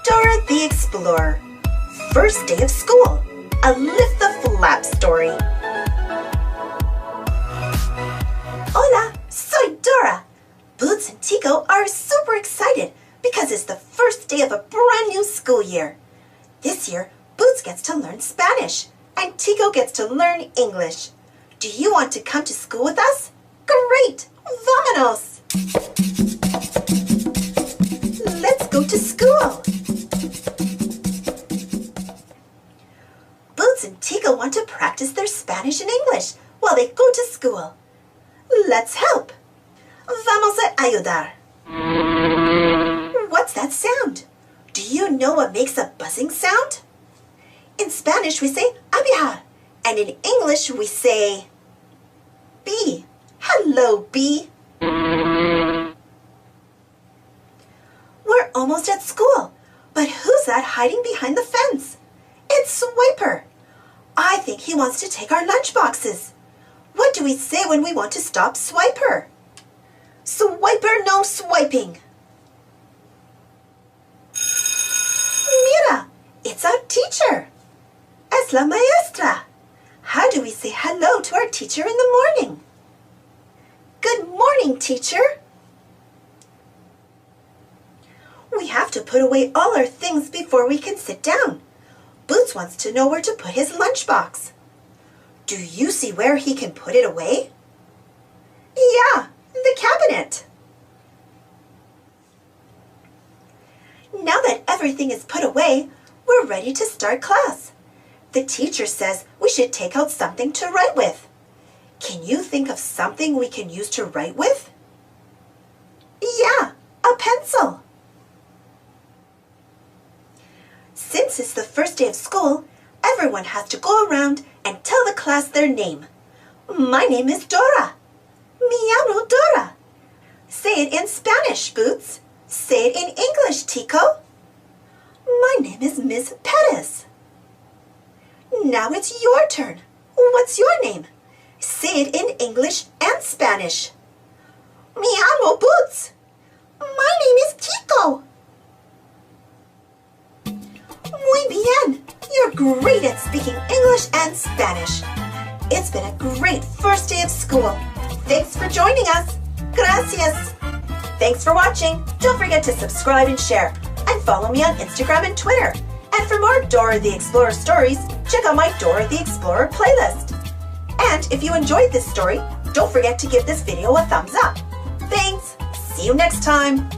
Dora the Explorer. First day of school. A lift the flap story. Hola, soy Dora. Boots and Tico are super excited because it's the first day of a brand new school year. This year, Boots gets to learn Spanish and Tico gets to learn English. Do you want to come to school with us? Great! Vámonos! Let's go to school. Boots and Tico want to practice their Spanish and English while they go to school. Let's help. Vamos a ayudar. What's that sound? Do you know what makes a buzzing sound? In Spanish we say abeja, and in English we say bee. Hello, bee. We're almost at school, but who's that hiding behind the fence? It's Swiper. I think he wants to take our lunch boxes. What do we say when we want to stop Swiper? Swiper, no swiping. Mira, it's our teacher. Es la maestra. How do we say hello to our teacher in the morning? Good morning, teacher. We have to put away all our things before we can sit down. Boots wants to know where to put his lunchbox. Do you see where he can put it away? Yeah, the cabinet. Now that everything is put away, we're ready to start class. The teacher says we should take out something to write with. Can you think of something we can use to write with? Yeah, a pencil. Since it's the first day of school, everyone has to go around and tell the class their name. My name is Dora. Me llamo Dora. Say it in Spanish, Boots. Say it in English, Tico. My name is Miss Perez. Now it's your turn. What's your name? Say it in English and Spanish. Me llamo Boots. My name is Tico. Muy bien. You're great at speaking English and Spanish. It's been a great first day of school. Thanks for joining us. Gracias. Thanks for watching. Don't forget to subscribe and share. And follow me on Instagram and Twitter. And for more Dora the Explorer stories, check out my Dora the Explorer playlist. And if you enjoyed this story, don't forget to give this video a thumbs up. Thanks. See you next time.